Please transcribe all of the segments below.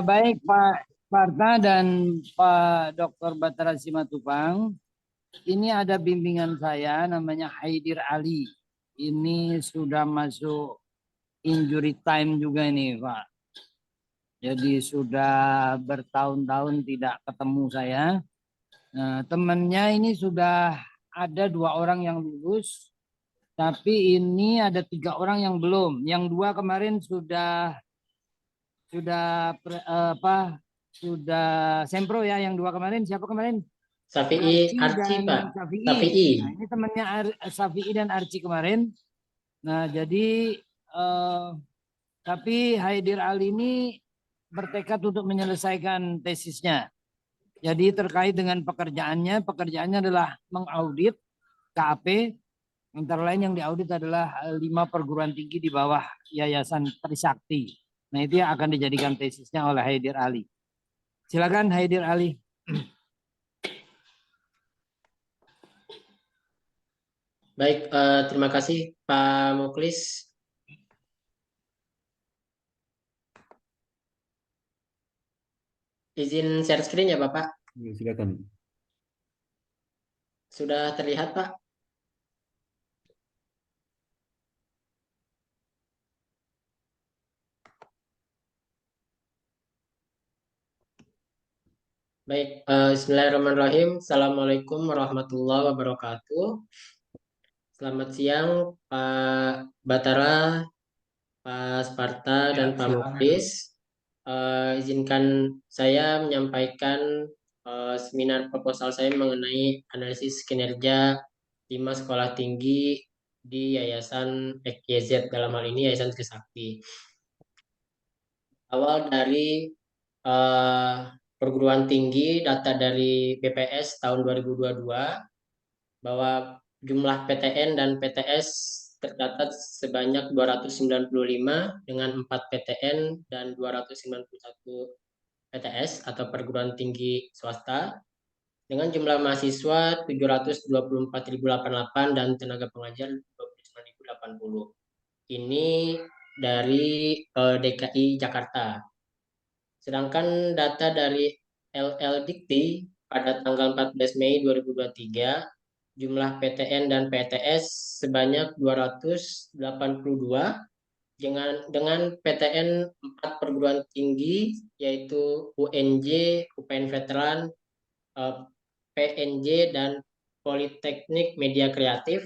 Baik Pak Parta dan Pak Dr. Batara Simatupang. Ini ada bimbingan saya namanya Haidir Ali. Ini sudah masuk injury time juga ini Pak. Jadi sudah bertahun-tahun tidak ketemu saya. Nah, temannya ini sudah ada 2 orang yang lulus, tapi ini ada 3 orang yang belum. Yang 2 kemarin sudah sempro ya. Yang 2 kemarin siapa kemarin? Safi'i Arci Arci, dan Pak. Safi'i. Safi'i. Nah, ini temannya Safi'i dan Arci kemarin. Nah, jadi eh, tapi Haidir Ali ini bertekad untuk menyelesaikan tesisnya. Jadi terkait dengan pekerjaannya adalah mengaudit KAP. Antara lain yang diaudit adalah 5 perguruan tinggi di bawah Yayasan Trisakti. Nah, itu yang akan dijadikan tesisnya oleh Haidir Ali. Silakan Haidir Ali. Baik, terima kasih Pak Muklis. Izin share screen ya Bapak. Ya, silakan. Sudah terlihat Pak? Baik, Bismillahirrahmanirrahim. Assalamualaikum warahmatullahi wabarakatuh. Selamat siang Pak Batara, Pak Sparta, dan Pak Muklis. Izinkan saya menyampaikan seminar proposal saya mengenai analisis kinerja 5 sekolah tinggi di Yayasan XYZ, dalam hal ini Yayasan Trisakti. Awal dari eh, perguruan tinggi, data dari BPS tahun 2022 bahwa jumlah PTN dan PTS tercatat sebanyak 295 dengan 4 PTN dan 291 PTS atau perguruan tinggi swasta, dengan jumlah mahasiswa 724.088 dan tenaga pengajar 29.080. Ini dari DKI Jakarta. Sedangkan data dari LLDikti pada tanggal 14 Mei 2023, jumlah PTN dan PTS sebanyak 282 dengan PTN 4 perguruan tinggi, yaitu UNJ, UPN Veteran, PNJ, dan Politeknik Media Kreatif.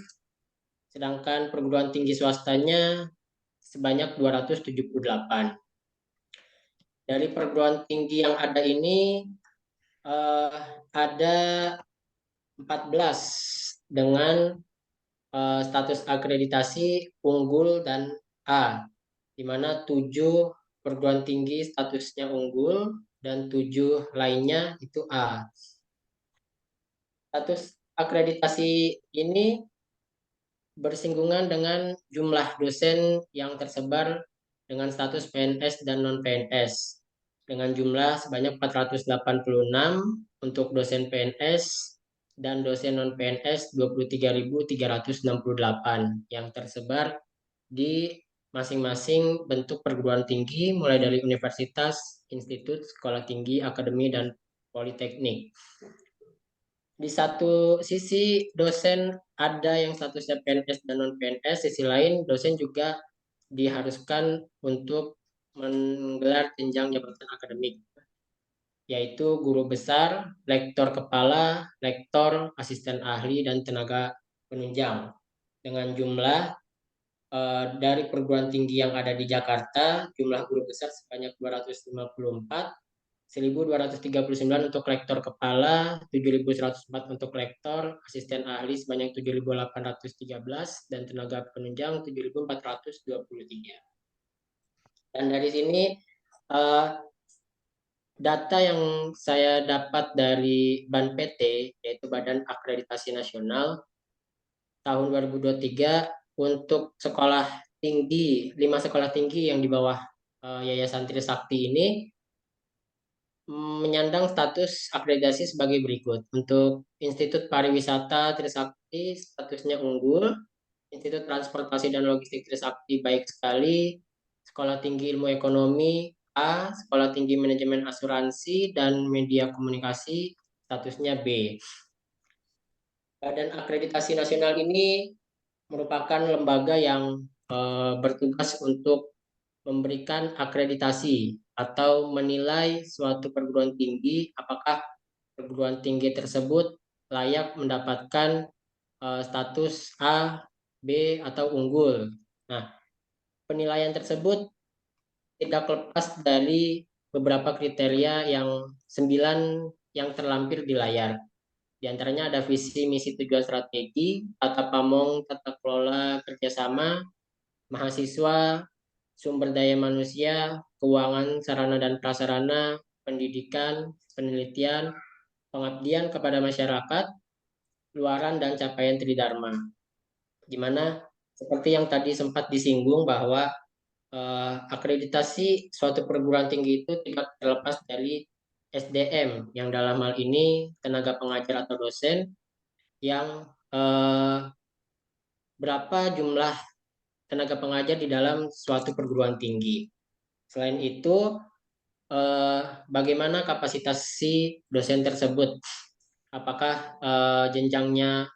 Sedangkan perguruan tinggi swastanya sebanyak 278. Dari perguruan tinggi yang ada ini ada 14 dengan status akreditasi unggul dan A, di mana 7 perguruan tinggi statusnya unggul dan 7 lainnya itu A. Status akreditasi ini bersinggungan dengan jumlah dosen yang tersebar dengan status PNS dan non-PNS, dengan jumlah sebanyak 486 untuk dosen PNS dan dosen non-PNS 23.368 yang tersebar di masing-masing bentuk perguruan tinggi, mulai dari universitas, institut, sekolah tinggi, akademi, dan politeknik. Di satu sisi dosen ada yang statusnya PNS dan non-PNS, sisi lain dosen juga diharuskan untuk menggelar jenjang jabatan akademik, yaitu guru besar, lektor kepala, lektor, asisten ahli, dan tenaga penunjang. Dengan jumlah dari perguruan tinggi yang ada di Jakarta, jumlah guru besar sebanyak 254, 1.239 untuk lektor kepala, 7.104 untuk lektor, asisten ahli sebanyak 7.813, dan tenaga penunjang 7.423. Dan dari sini data yang saya dapat dari BAN-PT, yaitu Badan Akreditasi Nasional, tahun 2023 untuk sekolah tinggi, 5 sekolah tinggi yang di bawah Yayasan Trisakti ini menyandang status akreditasi sebagai berikut. Untuk Institut Pariwisata Trisakti statusnya unggul, Institut Transportasi dan Logistik Trisakti baik sekali, Sekolah Tinggi Ilmu Ekonomi A, Sekolah Tinggi Manajemen Asuransi dan Media Komunikasi, statusnya B. Badan Akreditasi Nasional ini merupakan lembaga yang bertugas untuk memberikan akreditasi atau menilai suatu perguruan tinggi apakah perguruan tinggi tersebut layak mendapatkan status A, B, atau unggul. Nah, penilaian tersebut tidak lepas dari beberapa kriteria yang 9 yang terlampir di layar. Di antaranya ada visi, misi, tujuan, strategi, tata pamong, tata kelola, kerjasama, mahasiswa, sumber daya manusia, keuangan, sarana dan prasarana, pendidikan, penelitian, pengabdian kepada masyarakat, luaran dan capaian Tridharma. Di mana seperti yang tadi sempat disinggung bahwa akreditasi suatu perguruan tinggi itu tidak terlepas dari SDM yang dalam hal ini tenaga pengajar atau dosen yang berapa jumlah tenaga pengajar di dalam suatu perguruan tinggi. Selain itu, bagaimana kapasitas si dosen tersebut? Apakah jenjangnya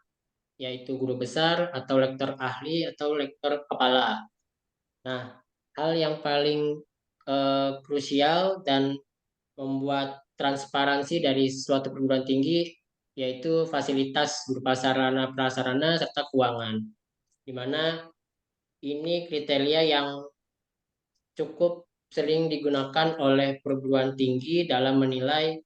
yaitu guru besar atau lektor ahli atau lektor kepala? Nah, hal yang paling krusial dan membuat transparansi dari suatu perguruan tinggi yaitu fasilitas berupa sarana prasarana serta keuangan, di mana ini kriteria yang cukup sering digunakan oleh perguruan tinggi dalam menilai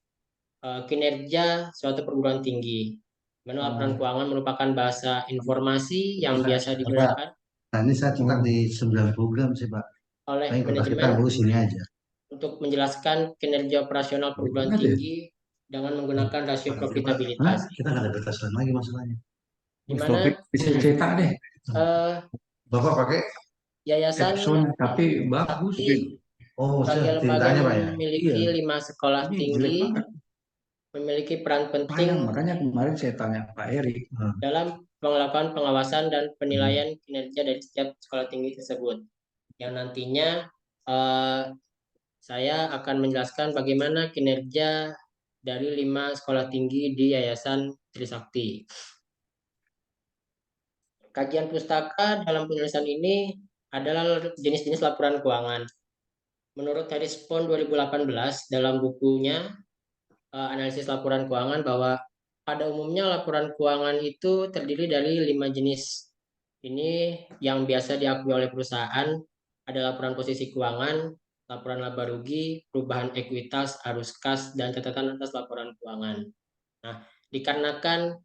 kinerja suatu perguruan tinggi. Mana laporan keuangan merupakan bahasa informasi yang biasa digunakan Nah, ini saya tinggal di 9 program sih, Pak. oleh Paling kita manajemen bagus ini aja. untuk menjelaskan kinerja operasional perguruan tinggi dengan menggunakan rasio profitabilitas. Kita nggak ada batasan lagi masalahnya. Di mana bisa cetak deh. Bapak pakai yayasan Epson tapi bagus. Sakti oh sebagai lembaga ceritanya Pak ya. memiliki Iya. 5 sekolah Ini jelek tinggi, banget. memiliki peran Sayang, penting makanya kemarin saya tanya Pak Eri. dalam melakukan pengawasan dan penilaian kinerja dari setiap sekolah tinggi tersebut. Yang nantinya saya akan menjelaskan bagaimana kinerja dari 5 sekolah tinggi di Yayasan Trisakti. Kajian pustaka dalam penulisan ini adalah jenis-jenis laporan keuangan. Menurut Harris Pon 2018 dalam bukunya analisis laporan keuangan bahwa pada umumnya laporan keuangan itu terdiri dari 5 jenis. Ini yang biasa diakui oleh perusahaan ada laporan posisi keuangan, laporan laba rugi, perubahan ekuitas, arus kas, dan catatan atas laporan keuangan. Nah, dikarenakan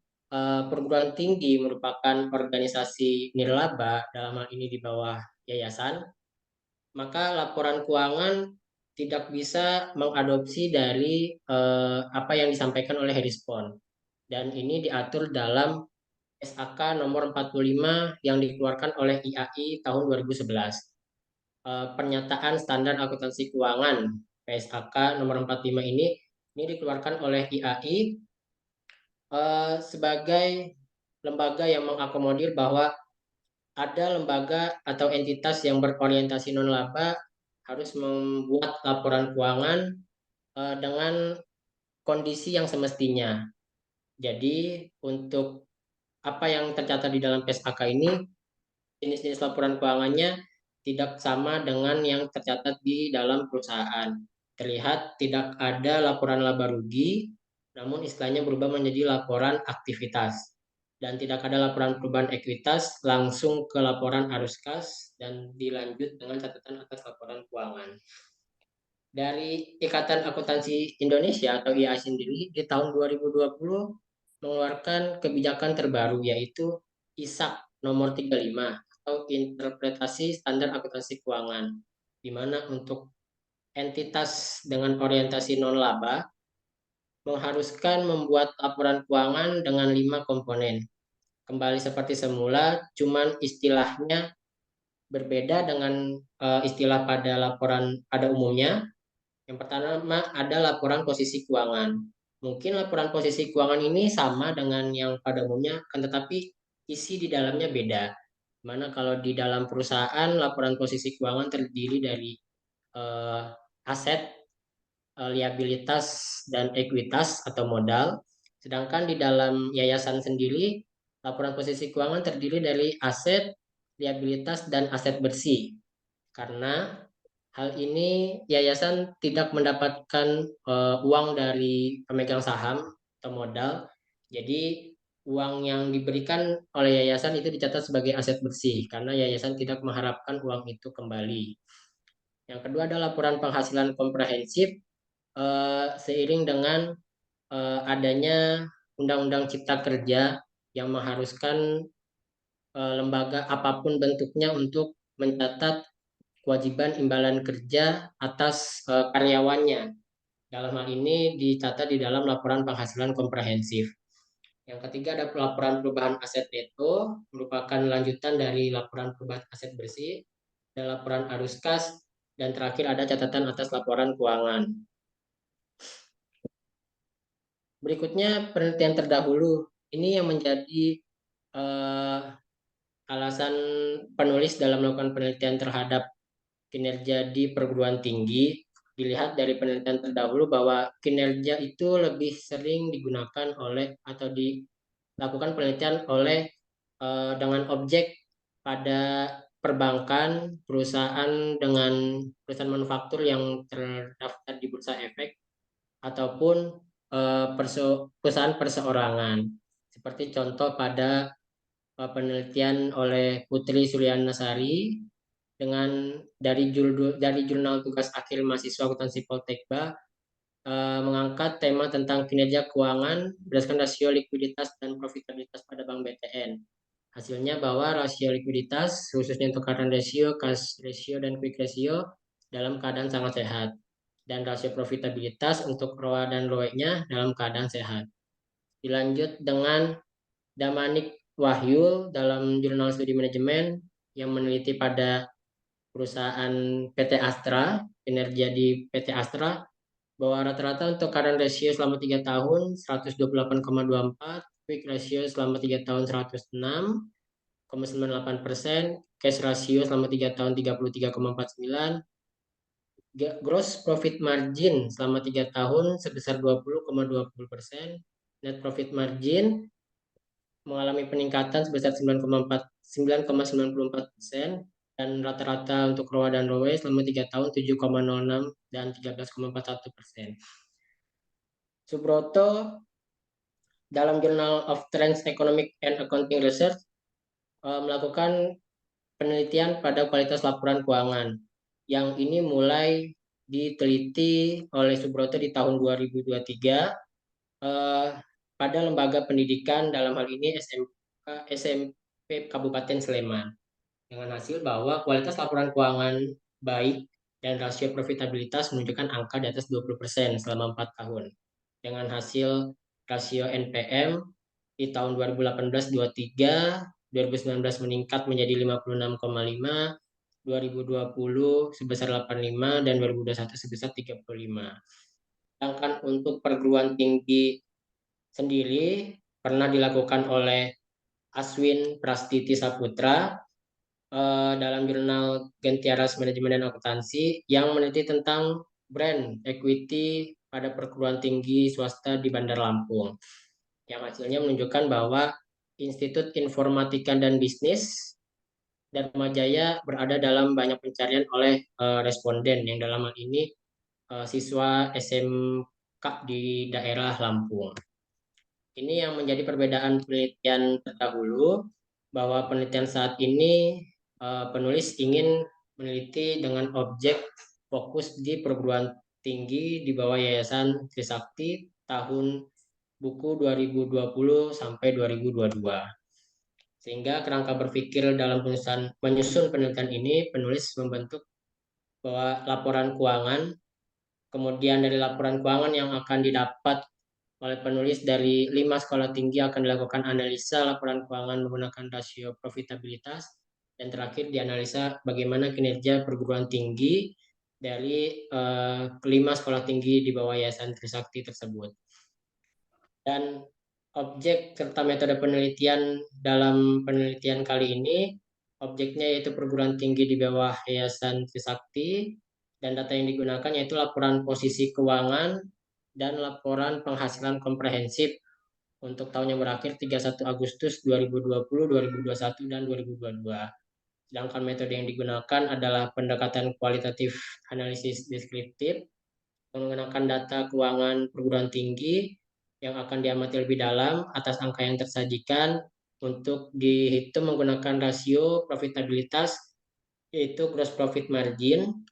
perguruan tinggi merupakan organisasi nirlaba dalam hal ini di bawah yayasan, maka laporan keuangan tidak bisa mengadopsi dari apa yang disampaikan oleh Harris Pon. Dan ini diatur dalam SAK nomor 45 yang dikeluarkan oleh IAI tahun 2011. Pernyataan standar akuntansi keuangan PSAK nomor 45 ini dikeluarkan oleh IAI sebagai lembaga yang mengakomodir bahwa ada lembaga atau entitas yang berorientasi non-laba harus membuat laporan keuangan dengan kondisi yang semestinya. Jadi untuk apa yang tercatat di dalam PSAK ini, jenis-jenis laporan keuangannya tidak sama dengan yang tercatat di dalam perusahaan. Terlihat tidak ada laporan laba rugi, namun istilahnya berubah menjadi laporan aktivitas. Dan tidak ada laporan perubahan ekuitas, langsung ke laporan arus kas, dan dilanjut dengan catatan atas laporan keuangan. Dari Ikatan Akuntansi Indonesia atau IAI sendiri, di tahun 2020 mengeluarkan kebijakan terbaru yaitu ISAK nomor 35 atau Interpretasi Standar Akuntansi Keuangan, di mana untuk entitas dengan orientasi non-laba mengharuskan membuat laporan keuangan dengan 5 komponen. Kembali seperti semula, cuman istilahnya berbeda dengan istilah pada laporan pada umumnya. Yang pertama ada laporan posisi keuangan. Mungkin laporan posisi keuangan ini sama dengan yang pada umumnya, kan tetapi isi di dalamnya beda. Mana kalau di dalam perusahaan laporan posisi keuangan terdiri dari aset, liabilitas, dan ekuitas atau modal. Sedangkan di dalam yayasan sendiri, laporan posisi keuangan terdiri dari aset, liabilitas, dan aset bersih. Karena hal ini yayasan tidak mendapatkan uang dari pemegang saham atau modal. Jadi uang yang diberikan oleh yayasan itu dicatat sebagai aset bersih karena yayasan tidak mengharapkan uang itu kembali. Yang kedua adalah laporan penghasilan komprehensif seiring dengan adanya Undang-Undang Cipta Kerja yang mengharuskan lembaga apapun bentuknya untuk mencatat kewajiban imbalan kerja atas karyawannya. Dalam hal ini dicatat di dalam laporan penghasilan komprehensif. Yang ketiga ada laporan perubahan aset neto, merupakan lanjutan dari laporan perubahan aset bersih, dan laporan arus kas, dan terakhir ada catatan atas laporan keuangan. Berikutnya penelitian terdahulu. Ini yang menjadi alasan penulis dalam melakukan penelitian terhadap kinerja di perguruan tinggi. Dilihat dari penelitian terdahulu bahwa kinerja itu lebih sering digunakan oleh atau dilakukan penelitian oleh dengan objek pada perbankan, perusahaan dengan perusahaan manufaktur yang terdaftar di Bursa Efek, ataupun perusahaan perseorangan. Seperti contoh pada penelitian oleh Putri Sulianasari dari jurnal tugas akhir mahasiswa akuntansi Poltekba mengangkat tema tentang kinerja keuangan berdasarkan rasio likuiditas dan profitabilitas pada Bank BTN. Hasilnya bahwa rasio likuiditas khususnya untuk current ratio, cash ratio, dan quick ratio dalam keadaan sangat sehat, dan rasio profitabilitas untuk ROA dan ROE-nya dalam keadaan sehat. Dilanjut dengan Damanik Wahyu dalam jurnal studi manajemen yang meneliti pada perusahaan PT Astra, kinerja di PT Astra, bahwa rata-rata untuk current ratio selama 3 tahun 128,24, quick ratio selama 3 tahun 106,98%, cash ratio selama 3 tahun 33,49, gross profit margin selama 3 tahun sebesar 20,20%, net profit margin mengalami peningkatan sebesar 9,94%, dan rata-rata untuk ROA dan ROE selama 3 tahun 7,06 dan 13,41%. Subroto dalam Journal of Trends Economic and Accounting Research melakukan penelitian pada kualitas laporan keuangan. Yang ini mulai diteliti oleh Subroto di tahun 2023 pada lembaga pendidikan, dalam hal ini SMP Kabupaten Sleman, dengan hasil bahwa kualitas laporan keuangan baik dan rasio profitabilitas menunjukkan angka di atas 20% selama 4 tahun. Dengan hasil rasio NPM di tahun 2018 23, 2019 meningkat menjadi 56,5, 2020 sebesar 85, dan 2021 sebesar 35. Sedangkan untuk perguruan tinggi sendiri pernah dilakukan oleh Aswin Prastiti Saputra dalam jurnal Gentiaras Manajemen dan Akuntansi yang meneliti tentang brand equity pada perguruan tinggi swasta di Bandar Lampung. Yang hasilnya menunjukkan bahwa Institut Informatika dan Bisnis Dharma Jaya berada dalam banyak pencarian oleh responden yang dalam hal ini siswa SMK di daerah Lampung. Ini yang menjadi perbedaan penelitian terdahulu, bahwa penelitian saat ini penulis ingin meneliti dengan objek fokus di perguruan tinggi di bawah Yayasan Trisakti tahun buku 2020 sampai 2022. Sehingga kerangka berpikir dalam menyusun penelitian ini, penulis membentuk bahwa laporan keuangan, kemudian dari laporan keuangan yang akan didapat oleh penulis dari 5 sekolah tinggi akan dilakukan analisa laporan keuangan menggunakan rasio profitabilitas, dan terakhir dianalisa bagaimana kinerja perguruan tinggi dari 5 sekolah tinggi di bawah Yayasan Trisakti tersebut. Dan objek serta metode penelitian dalam penelitian kali ini, objeknya yaitu perguruan tinggi di bawah Yayasan Trisakti dan data yang digunakan yaitu laporan posisi keuangan dan laporan penghasilan komprehensif untuk tahun yang berakhir 31 Agustus 2020, 2021, dan 2022. Sedangkan metode yang digunakan adalah pendekatan kualitatif analisis deskriptif, menggunakan data keuangan perguruan tinggi yang akan diamati lebih dalam atas angka yang tersajikan untuk dihitung menggunakan rasio profitabilitas, yaitu gross profit margin,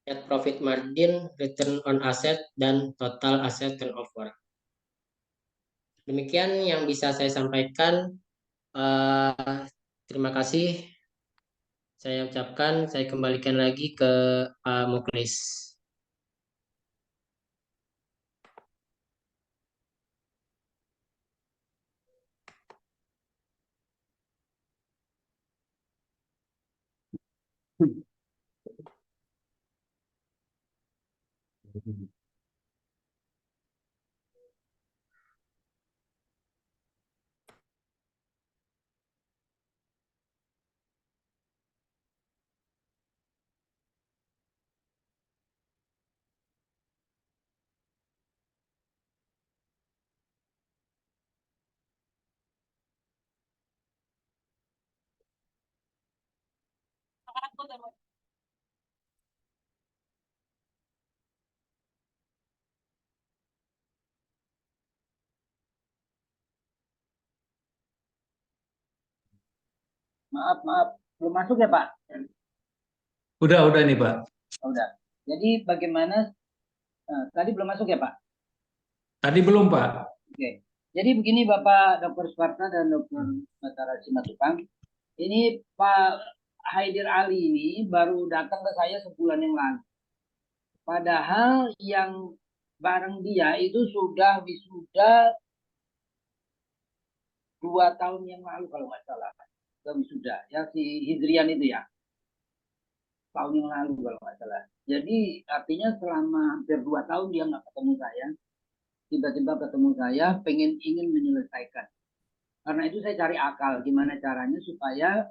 net profit margin, return on asset, dan total asset turnover. Demikian yang bisa saya sampaikan. Terima kasih. Saya ucapkan, saya kembalikan lagi ke Pak Muklis. Maaf, belum masuk ya Pak? Udah nih Pak. Oh, udah. Jadi bagaimana? Tadi belum masuk ya Pak? Tadi belum Pak. Oke. Jadi begini Bapak Dr. Suparta dan Dr. Batara Simatupang. Ini Pak Haidir Ali ini baru datang ke saya sebulan yang lalu. Padahal yang bareng dia itu sudah wisuda 2 tahun yang lalu kalau nggak salah. Sudah wisuda ya si Hidrian itu ya. Tahun yang lalu kalau nggak salah. Jadi artinya selama hampir 2 tahun dia nggak ketemu saya. Tiba-tiba ketemu saya, ingin menyelesaikan. Karena itu saya cari akal gimana caranya supaya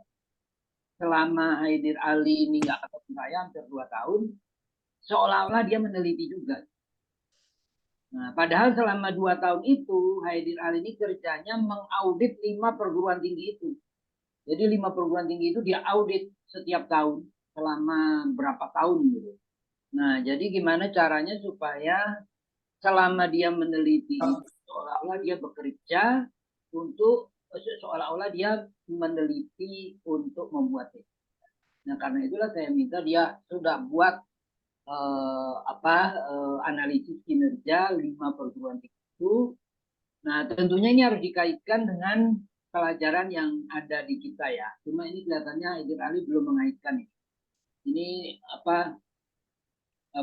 selama Haidir Ali ini nggak ketemu saya hampir 2 tahun, seolah-olah dia meneliti juga. Nah, padahal selama 2 tahun itu Haidir Ali ini kerjanya mengaudit 5 perguruan tinggi itu. Jadi 5 perguruan tinggi itu dia audit setiap tahun selama berapa tahun gitu. Nah, jadi gimana caranya supaya selama dia meneliti seolah-olah dia bekerja untuk seolah-olah dia meneliti untuk membuat itu. Nah, karena itulah saya minta dia sudah buat analisis kinerja 5 perguruan tinggi itu. Nah, tentunya ini harus dikaitkan dengan pelajaran yang ada di kita ya. Cuma ini kelihatannya Haidir Ali belum mengaitkan ini. Ini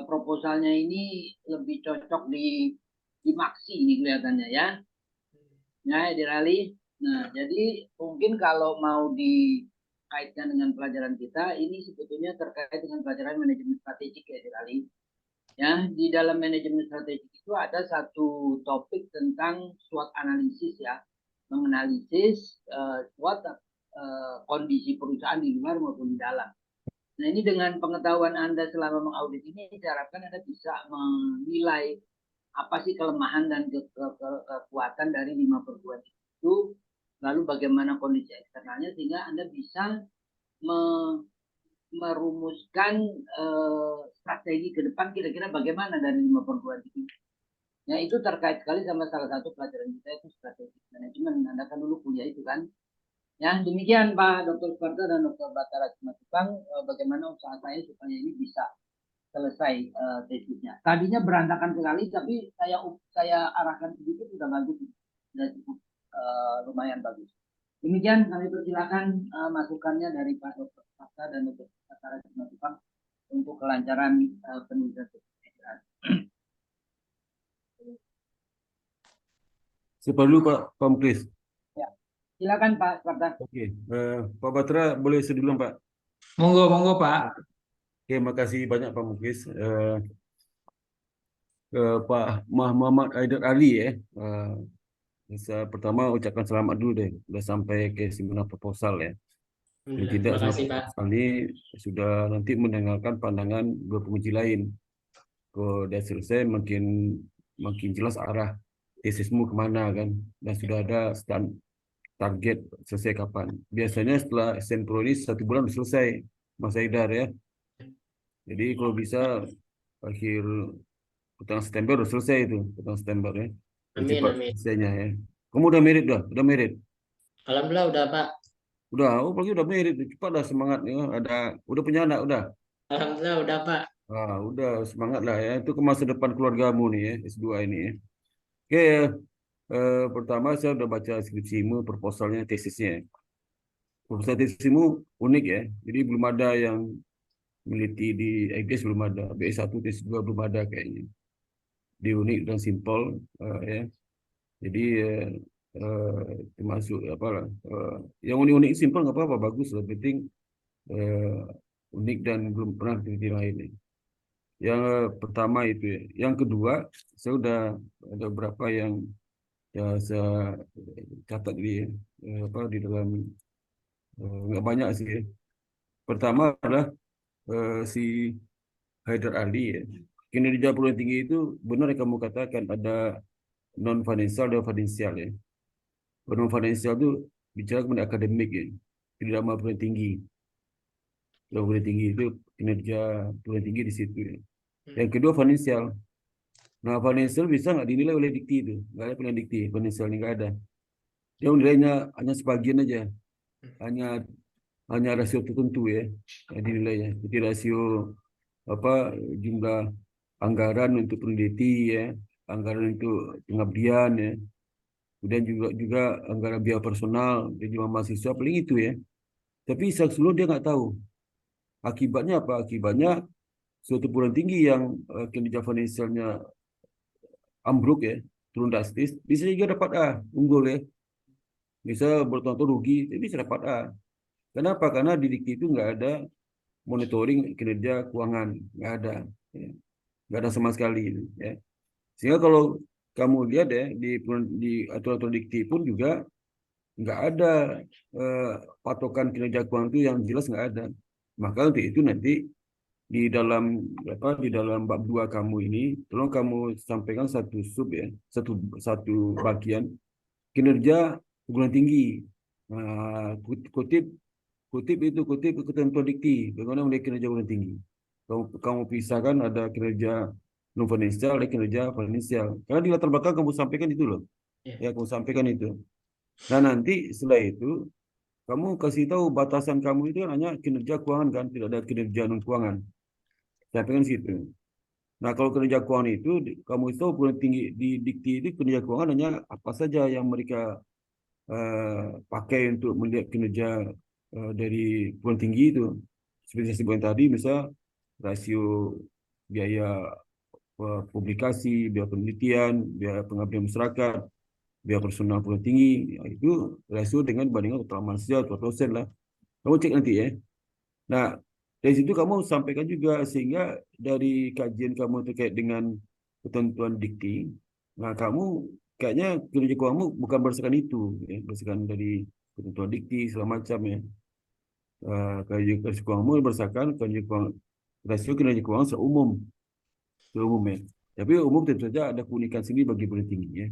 proposalnya ini lebih cocok di Maksi ini kelihatannya ya. Ya, Haidir Ali. Nah, jadi mungkin kalau mau dikaitkan dengan pelajaran kita, ini sebetulnya terkait dengan pelajaran manajemen strategik ya, Haidir Ali. Ya, di dalam manajemen strategik itu ada satu topik tentang SWOT analisis ya, menganalisis SWOT kondisi perusahaan di luar maupun di dalam. Nah, ini dengan pengetahuan Anda selama mengaudit ini, saya harapkan Anda bisa menilai apa sih kelemahan dan kekuatan dari 5 perguruan itu, lalu bagaimana kondisi eksternalnya, sehingga Anda bisa merumuskan strategi ke depan kira-kira bagaimana dari 5 perguruan tinggi. Ya, itu terkait sekali sama salah satu pelajaran kita itu strategi manajemen. Anda kan dulu kuliah itu kan. Ya, demikian Pak Dr. Sparta dan Dr. Batara Simatupang, bagaimana usaha saya supaya ini bisa selesai tesisnya. Tadinya berantakan sekali, tapi saya arahkan sedikit sudah bagus, sudah cukup lumayan bagus. Demikian kami persilakan masukannya dari Pak Dr. Sparta dan Dr. Batara Simatupang untuk kelancaran penulisan tesis. Siapa dulu Pak Muklis? Ya, silakan Pak Sparta. Oke, Pak Batra boleh seduluan Pak. Monggo Pak. Oke, makasih banyak Pak Muklis. Pak Muhammad Haidir Ali ya. Pertama ucapkan selamat dulu deh, udah sampai ke seminar proposal ya. Dan Alhamdulillah. tidak Terima sama kasih Pak. sekali sudah nanti mendengarkan pandangan dua penguji lain. Kalau udah selesai makin jelas arah tesismu kemana kan, dan sudah ada target selesai kapan. Biasanya setelah Senpro ini 1 bulan sudah selesai, Mas Haidar ya. Jadi kalau bisa akhir pertengahan September udah selesai itu, pertengahan September ya. Lebih Amin, cepat amin. selesainya ya. Kamu udah merit dah, udah merit. Alhamdulillah udah Pak. Udah, oh apalagi udah merit, cepat dah semangat ya. Udah punya anak udah. Alhamdulillah udah Pak. Udah semangat lah ya. Itu ke masa depan keluargamu nih ya, S2 ini ya. Oke, pertama saya udah baca skripsimu, proposalnya, tesisnya. Proposal tesismu unik ya. Jadi belum ada yang meneliti di IGS, belum ada. BS1, tesis 2 belum ada kayaknya. Di unik dan simpel ya. Jadi termasuk apa lah. Yang unik-unik simpel nggak apa-apa, bagus lah. Penting unik dan belum pernah diteliti lain. Ya. Yang pertama itu ya. Yang kedua, saya udah ada beberapa yang ya saya catat di dalam nggak banyak sih. Ya. Pertama adalah si Haidar Ali ya. Kinerja perguruan tinggi itu benar yang kamu katakan ada non financial dan financial ya. Non financial itu bicara mengenai akademik ya. Tidak mau perguruan tinggi. Perguruan tinggi itu kinerja perguruan tinggi di situ ya. Yang kedua financial. Nah, financial bisa nggak dinilai oleh dikti itu? Nggak ada penilaian dikti, financial ini nggak ada. Dia nilainya hanya sebagian aja, hanya hanya rasio tertentu ya, yang dinilainya. Jadi rasio apa jumlah anggaran untuk peneliti ya, anggaran untuk pengabdian ya, kemudian juga anggaran biaya personal dan jumlah mahasiswa paling itu ya. Tapi seluruh dia nggak tahu. Akibatnya apa? Akibatnya suatu perguruan tinggi yang kinerja finansialnya ambruk ya, turun drastis, bisa juga dapat A, unggul ya. Bisa bertonton rugi, tapi bisa dapat A. Kenapa? Karena di Dikti itu nggak ada monitoring kinerja keuangan, nggak ada, ya. Nggak ada sama sekali, ya. Sehingga kalau kamu lihat ya di aturan Dikti pun juga nggak ada eh, patokan kinerja keuangan itu yang jelas nggak ada. Maka untuk itu nanti di dalam bab 2 kamu ini, tolong kamu sampaikan satu sub ya, satu bagian kinerja perguruan tinggi. Nah, kutip ketentuan dikti bagaimana mengenai kinerja perguruan tinggi. Kamu pisahkan ada kinerja non finansial dan kinerja finansial. Karena di latar belakang kamu sampaikan itu loh. Ya. Ya, kamu sampaikan itu. Nah, nanti setelah itu kamu kasih tahu batasan kamu itu kan hanya kinerja keuangan kan, tidak ada kinerja non keuangan. Sampaikan situ. Nah, kalau kinerja keuangan itu kamu itu perguruan tinggi di dikti itu kinerja keuangan hanya apa saja yang mereka pakai untuk melihat kinerja dari perguruan tinggi itu. Seperti saya sebutkan tadi, misal rasio biaya publikasi, biaya penelitian, biaya pengabdian masyarakat, biaya personal perguruan tinggi, ya, itu rasio dengan bandingan total mahasiswa, total dosen lah. Kamu cek nanti ya. Nah, dari situ kamu sampaikan juga sehingga dari kajian kamu terkait dengan ketentuan dikti, nah kamu kayaknya kinerja keuanganmu bukan berdasarkan itu, ya, berdasarkan dari ketentuan dikti segala macam ya. Kinerja keuanganmu berdasarkan rasio kinerja keuangan secara umum ya. Tapi umum tentu saja ada keunikan sendiri bagi perguruan tinggi ya.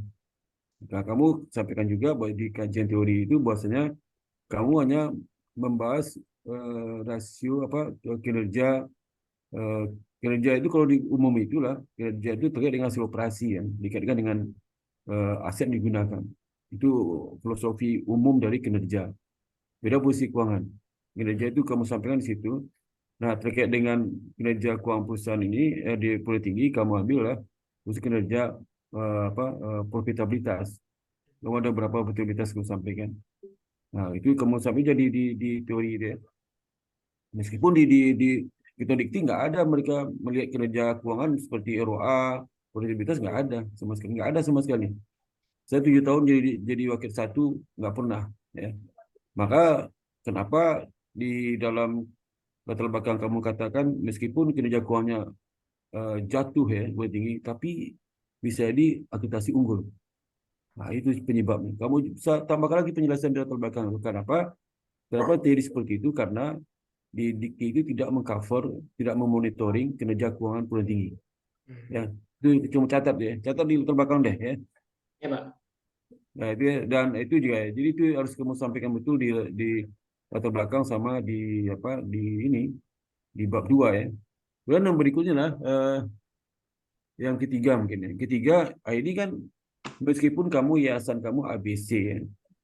Nah, kamu sampaikan juga bahwa di kajian teori itu bahwasanya kamu hanya membahas rasio kinerja kinerja itu kalau di umum itulah kinerja itu terkait dengan hasil operasi yang dikaitkan dengan aset yang digunakan. Itu filosofi umum dari kinerja. Beda posisi keuangan. Kinerja itu kamu sampaikan di situ. Nah, terkait dengan kinerja keuangan perusahaan ini di perguruan tinggi kamu ambil lah posisi kinerja profitabilitas. Kamu ada berapa profitabilitas kamu sampaikan. Nah, itu kamu sampai jadi di teori itu ya. Meskipun di kita dikti nggak ada mereka melihat kinerja keuangan seperti ROA, produktivitas nggak ada sama sekali, nggak ada sama sekali. Saya 7 tahun jadi wakil satu nggak pernah, ya. Maka kenapa di dalam latar belakang kamu katakan meskipun kinerja keuangannya jatuh ya, buat tinggi, tapi bisa di akreditasi unggul. Nah, itu penyebabnya. Kamu bisa tambahkan lagi penjelasan di latar belakang. Kenapa? Kenapa teori seperti itu? Karena di dikti itu tidak mengcover, tidak memonitoring kinerja keuangan perguruan tinggi. Ya, itu cuma catat ya, catat di latar belakang deh ya. Ya, Pak. Nah, itu ya, dan itu juga ya. Jadi itu harus kamu sampaikan betul di latar belakang sama di apa di ini di bab 2 ya. Kemudian yang berikutnya lah yang ketiga mungkin ya. Yang ketiga, ini kan meskipun kamu yayasan kamu ABC ya,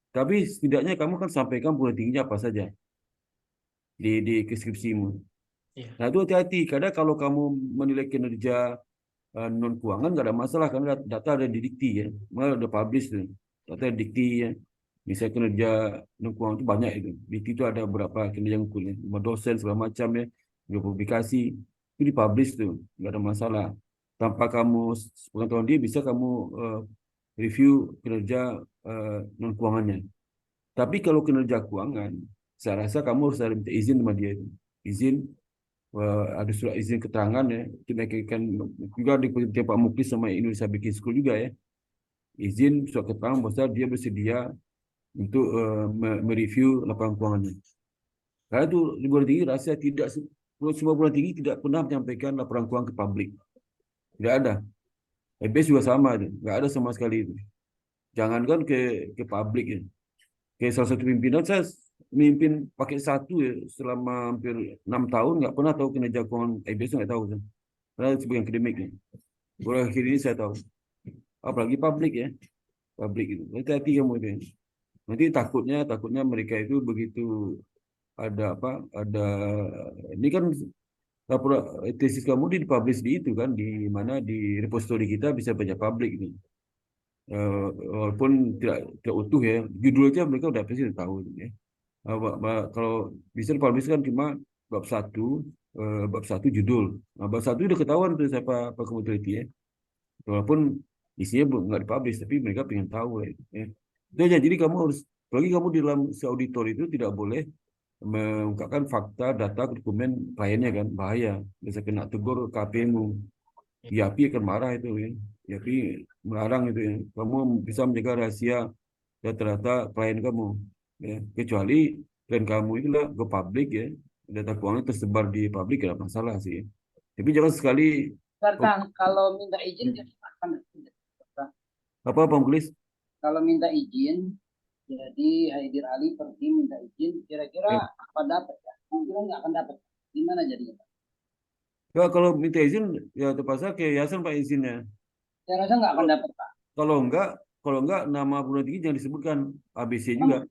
tapi setidaknya kamu kan sampaikan perguruan tingginya apa saja di deskripsimu. Iya. Nah itu hati-hati karena kalau kamu menilai kinerja non keuangan nggak ada masalah karena data ada di dikti ya, malah udah publish tuh data di dikti ya. Misalnya kinerja non keuangan itu banyak itu. Dikti itu ada berapa kinerja ngukurnya, dosen segala macam ya, juga publikasi itu dipublish tuh, nggak ada masalah. Tanpa kamu pengetahuan dia bisa kamu review kinerja non keuangannya. Tapi kalau kinerja keuangan, saya rasa kamu harus ada minta izin sama dia itu. Izin ada surat izin keterangan ya, kita kan juga di Pak Muklis sama Indonesia Baking School juga ya, izin surat keterangan bahwa dia bersedia untuk mereview laporan keuangannya. Karena itu di perguruan tinggi rasa tidak semua perguruan tinggi tidak pernah menyampaikan laporan keuangan ke publik, tidak ada. EBS juga sama itu, nggak ada sama sekali itu. Jangankan ke publik ya. Kayak salah satu pimpinan saya memimpin pakai satu ya selama hampir 6 tahun nggak pernah tahu kinerja keuangan IBS, nggak tahu kan. Karena sebagai akademik ya. Baru akhir ini saya tahu. Apalagi publik ya, publik itu. Hati-hati kamu itu. Ya. Nanti takutnya mereka itu begitu ada apa? Ada ini kan lapor tesis kamu dipublish di itu kan, di mana di repository kita bisa baca publik ini. Walaupun tidak utuh ya, judul aja mereka udah pasti tahu ya. Kalau bisa dipublish kan cuma bab satu judul. Nah, bab satu udah ketahuan tuh siapa apa kamu teliti ya. Walaupun isinya nggak dipublish, tapi mereka pengen tahu ya. Itu aja. Jadi kamu harus, apalagi kamu di dalam si auditor itu tidak boleh mengungkapkan fakta, data, dokumen kliennya kan, bahaya. Bisa kena tegur KP-mu. IAPI akan marah itu ya. IAPI melarang itu ya. Kamu bisa menjaga rahasia data-data klien kamu. Ya. Kecuali klien kamu itulah go public ya. Data keuangan tersebar di publik tidak masalah sih. Tapi jangan sekali Serta kalau minta izin jadi akan apa Pak Muklis? kalau minta izin, jadi Haidir Ali pergi minta izin, kira-kira apa dapat ya? Kira nggak akan dapat. Gimana jadinya? Ya, kalau minta izin ya terpaksa ke yayasan Pak izinnya. Saya rasa nggak akan dapat, Pak. Kalau enggak nama perguruan tinggi jangan disebutkan ABC juga.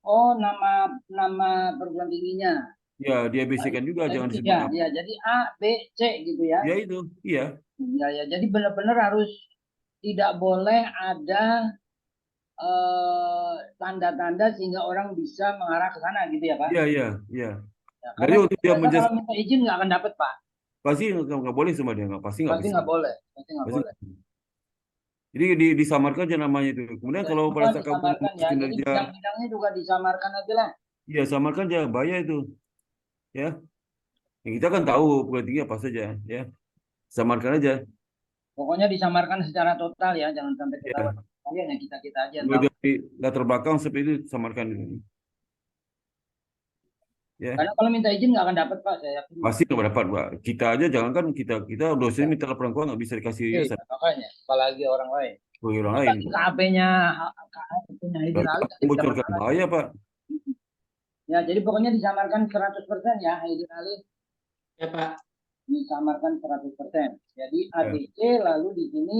Oh, nama perguruan tingginya. Ya, di ABC kan juga jangan disebut Ya, nama. ya, jadi A, B, C gitu ya. Ya itu, iya. Ya, ya, jadi benar-benar harus tidak boleh ada tanda-tanda sehingga orang bisa mengarah ke sana gitu ya, Pak. Iya, iya, iya. Ya, Jadi karena waktu dia kalau minta izin nggak akan dapat, Pak. pasti nggak boleh sama dia, pasti nggak Pasti bisa. nggak boleh, pasti nggak Pasti- boleh. Jadi disamarkan aja namanya itu. Kemudian kalau pada saat kamu Disamarkan ya, jadi kinerja, bidang-bidangnya juga disamarkan aja lah. ya samarkan aja, bahaya itu. Ya, yang kita kan tahu perguruan tinggi apa saja, ya. Samarkan aja. Pokoknya disamarkan secara total ya, jangan sampai Ya. ketahuan. Kalian ya kita aja yang Mulai tahu. dari latar belakang seperti itu samarkan. Ya, Karena kalau minta izin nggak akan dapat, Pak. Saya yakin. pasti nggak dapat, Pak. Kita aja jangankan kita dosen minta laporan keuangan nggak bisa dikasih Iya, makanya, apalagi orang lain. bagi orang lain. KAP-nya Haidir Ali. Bocorkan bahaya, Pak. Ya, jadi pokoknya disamarkan 100% ya Haidir Ali. Ya, Pak. Disamarkan 100%. Jadi ABC lalu di sini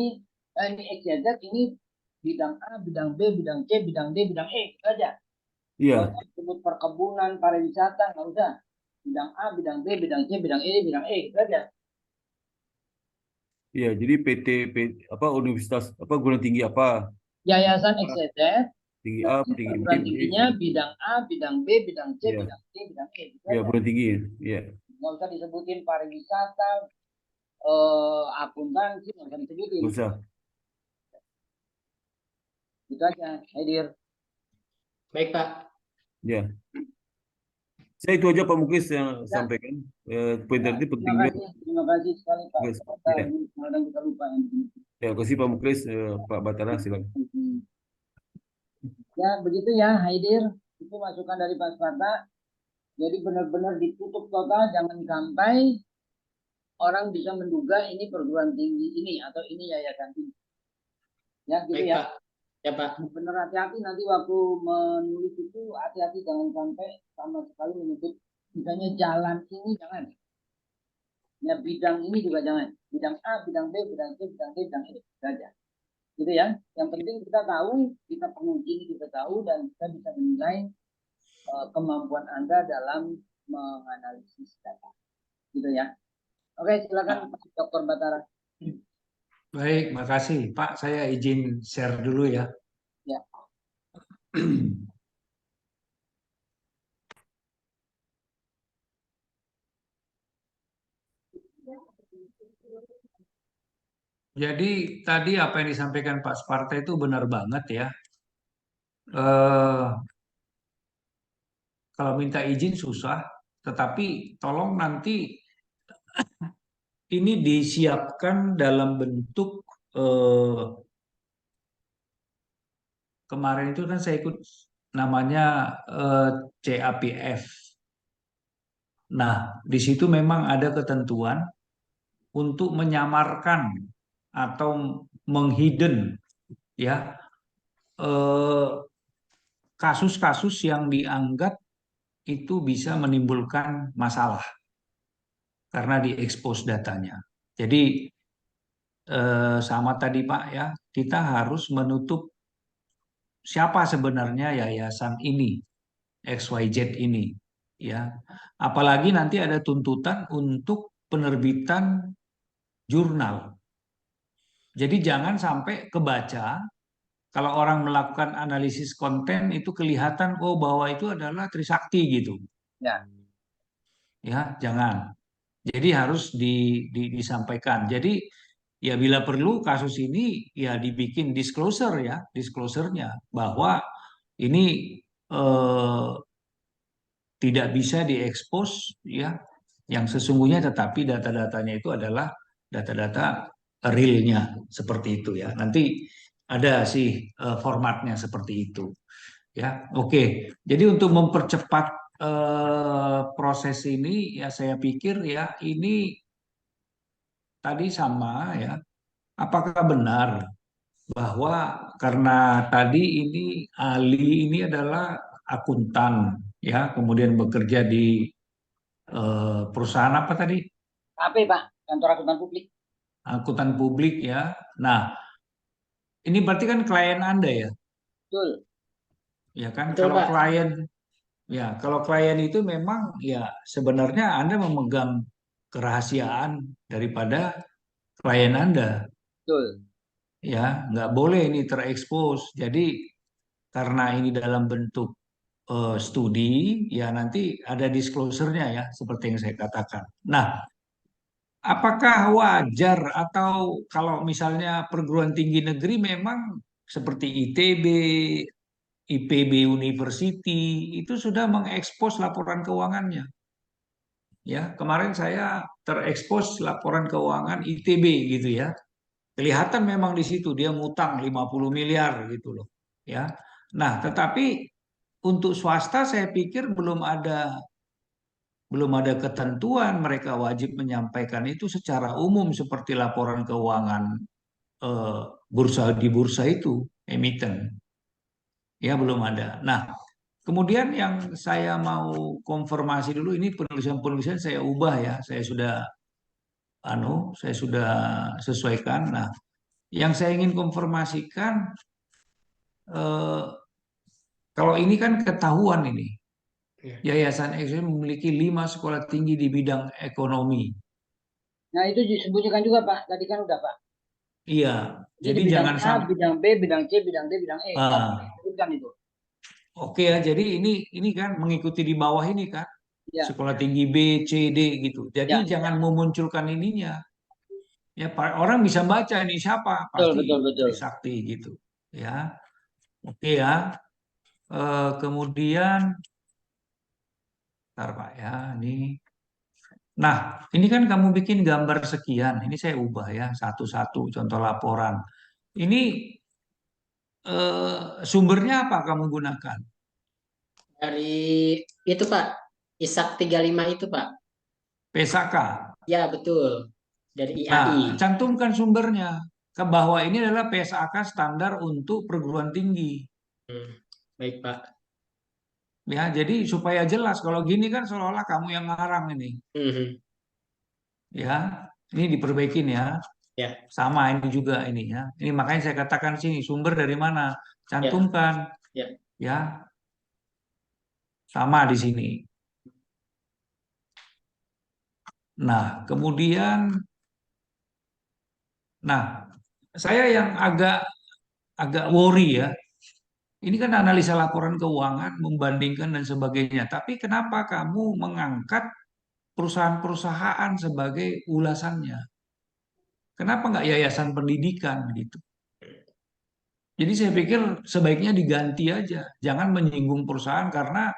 ini XYZ ini bidang A, bidang B, bidang C, bidang D, bidang E, itu aja. Iya, Kalau disebut perkebunan, pariwisata nggak usah. Bidang A, bidang B, bidang C, bidang E, bidang E, itu aja. iya. Jadi PT apa universitas apa perguruan tinggi apa? Yayasan XYZ, Tinggi A, tinggi B, perguruan tingginya bidang A, bidang B, bidang C, Iya. bidang C, bidang E, itu ya aja. perguruan tinggi. Iya. Nggak usah disebutin pariwisata, akuntansi, nggak usah disebutin. Nggak usah. Itu aja, Haidir. Baik, Pak. Ya. Saya itu aja Pak Muklis yang sampaikan. Poin tadi penting juga. Terima kasih sekali Pak. Yes, Kita, ya. kadang kita lupa yang ini. Ya, kasih Pak Muklis, Pak Batara silakan. Ya, begitu ya, Haidir. Itu masukan dari Pak Sparta. Jadi benar-benar ditutup total, jangan sampai orang bisa menduga ini perguruan tinggi ini atau ini yayasan ini. Ya, gitu Baik, ya. Pak. Ya, Pak. Benar hati-hati nanti waktu menulis itu, hati-hati jangan sampai sama sekali menyebut misalnya jalan ini jangan. Ya, bidang ini juga jangan. Bidang A, bidang B, bidang C, bidang D, bidang E saja. Gitu ya. Yang penting kita tahu, kita penguji ini kita tahu dan kita bisa menilai kemampuan Anda dalam menganalisis data. Gitu ya. Oke, silakan Pak Dr. Batara. Baik, makasih Pak. Saya izin share dulu ya. Ya. Jadi tadi apa yang disampaikan Pak Sparta itu benar banget ya. Eh, Kalau minta izin susah, tetapi tolong nanti ini disiapkan dalam bentuk kemarin itu kan saya ikut namanya CAPF. Nah, di situ memang ada ketentuan untuk menyamarkan atau menghidden ya eh, kasus-kasus yang dianggap itu bisa menimbulkan masalah karena diekspos datanya. Jadi sama tadi Pak ya, kita harus menutup siapa sebenarnya yayasan ini, XYZ ini, ya. Apalagi nanti ada tuntutan untuk penerbitan jurnal. Jadi jangan sampai kebaca kalau orang melakukan analisis konten itu kelihatan oh bahwa itu adalah Trisakti gitu. Ya. Ya, jangan. Jadi harus disampaikan. Jadi ya bila perlu kasus ini ya dibikin disclosure ya, disclosure-nya bahwa ini eh, tidak bisa diekspos ya yang sesungguhnya tetapi data-datanya itu adalah data-data realnya seperti itu ya. Nanti ada sih formatnya seperti itu ya. Oke. Jadi untuk mempercepat proses ini ya saya pikir ya ini tadi sama ya. Apakah benar bahwa karena tadi ini Ali ini adalah akuntan ya, kemudian bekerja di perusahaan apa tadi? AP Pak, kantor akuntan publik. Akuntan publik ya. Nah, ini berarti kan klien Anda ya, Betul. ya kan? Betul, Pak. Kalau klien itu memang ya sebenarnya Anda memegang kerahasiaan daripada klien Anda. Betul. Ya nggak boleh ini terekspos. Jadi karena ini dalam bentuk studi, ya nanti ada disclosure-nya ya, seperti yang saya katakan. Nah, apakah wajar atau kalau misalnya perguruan tinggi negeri memang seperti ITB, IPB University itu sudah mengekspos laporan keuangannya? Ya, kemarin saya terekspos laporan keuangan ITB gitu ya. Kelihatan memang di situ dia ngutang 50 miliar gitu loh. Ya. Nah, tetapi untuk swasta saya pikir belum ada ketentuan mereka wajib menyampaikan itu secara umum seperti laporan keuangan eh, bursa di bursa itu emiten. Ya, belum ada. Nah, kemudian yang saya mau konfirmasi dulu ini penulisan-penulisan saya ubah ya. Saya sudah sesuaikan. Nah, yang saya ingin konfirmasikan eh, kalau ini kan ketahuan ini. Ya. Yayasan X memiliki 5 sekolah tinggi di bidang ekonomi. Nah itu disebutkan juga Pak, tadi kan udah Pak. Iya, Jadi jadi bidang jangan A, sampai. bidang B, bidang C, bidang D, bidang E. Sebutkan itu. Oke ya, jadi ini kan mengikuti di bawah ini kan Ya, sekolah tinggi B, C, D gitu. Jadi ya, jangan memunculkan ininya. Ya, orang bisa baca ini siapa, betul, pasti betul, betul. Trisakti gitu. Ya, oke ya. Kemudian, ntar Pak ya, ini. Nah, ini kan kamu bikin gambar sekian. Ini saya ubah ya, satu-satu contoh laporan. Ini sumbernya apa kamu gunakan? Dari itu Pak, ISAK 35 itu Pak. PSAK. Ya betul. Dari Nah, IAI. cantumkan sumbernya ke bahwa ini adalah PSAK standar untuk perguruan tinggi. Hmm, baik Pak. Ya, jadi supaya jelas kalau gini kan seolah-olah kamu yang ngarang ini. Mhm. Ya, ini diperbaikin ya. Ya, Sama ini juga ini ya. Ini makanya saya katakan sini sumber dari mana? ya, Cantumkan ya. ya. Sama di sini. Nah, kemudian saya yang agak agak worry ya. Ini kan analisa laporan keuangan, membandingkan dan sebagainya. Tapi kenapa kamu mengangkat perusahaan-perusahaan sebagai ulasannya? Kenapa nggak yayasan pendidikan gitu? Jadi saya pikir sebaiknya diganti aja. Jangan menyinggung perusahaan karena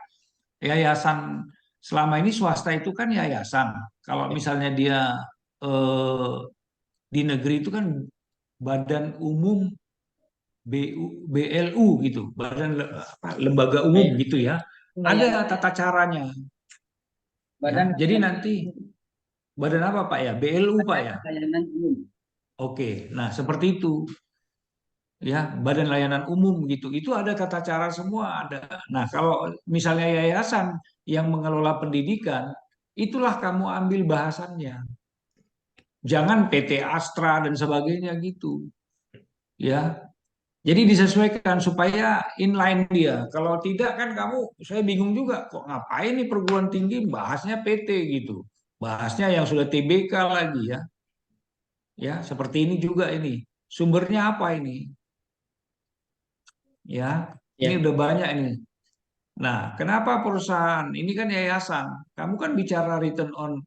yayasan selama ini swasta itu kan yayasan. Kalau misalnya dia eh, di negeri itu kan Badan Umum BLU gitu, Lembaga Umum Kayak gitu ya. layanan Ada tata caranya ya. badan Jadi nanti badan apa Pak ya? BLU Pak ya. layanan umum. Oke. Nah, seperti itu ya, Badan Layanan Umum gitu. Itu ada tata cara semua ada. Nah, kalau misalnya yayasan yang mengelola pendidikan, itulah kamu ambil bahasannya. Jangan PT Astra dan sebagainya gitu. Ya, jadi disesuaikan supaya inline dia. Kalau tidak kan kamu, saya bingung juga. Kok ngapain nih perguruan tinggi bahasnya PT gitu. Bahasnya yang sudah TBK lagi ya. Ya, seperti ini juga ini. Sumbernya apa ini? Ya, ini Ya. udah banyak ini. Nah, kenapa perusahaan? Ini kan yayasan. Kamu kan bicara return on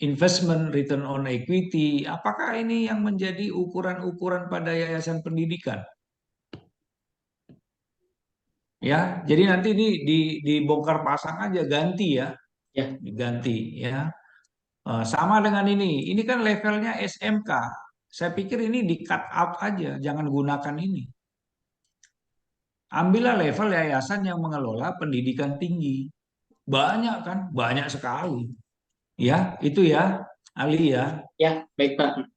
investment, return on equity. Apakah ini yang menjadi ukuran-ukuran pada yayasan pendidikan? Ya, jadi nanti ini dibongkar pasang aja, ganti ya, Ya. diganti ya. Sama dengan ini. Ini kan levelnya SMK. Saya pikir ini di cut out aja, jangan gunakan ini. Ambillah level yayasan yang mengelola pendidikan tinggi. Banyak kan, banyak sekali. Ya, itu ya, Ali ya. Ya, baik Pak.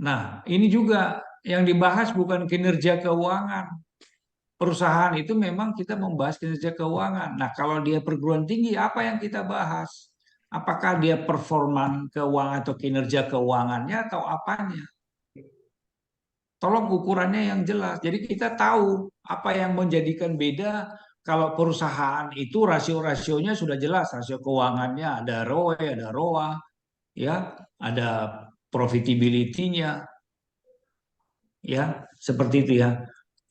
Nah, ini juga yang dibahas bukan kinerja keuangan. Perusahaan itu memang kita membahas kinerja keuangan. Nah, kalau dia perguruan tinggi, apa yang kita bahas? Apakah dia performan keuangan atau kinerja keuangannya atau apanya? Tolong ukurannya yang jelas. Jadi kita tahu apa yang menjadikan beda kalau perusahaan itu rasio-rasionya sudah jelas. Rasio keuangannya ada ROE, ada ROA, ya, ada profitability-nya, ya, seperti itu ya.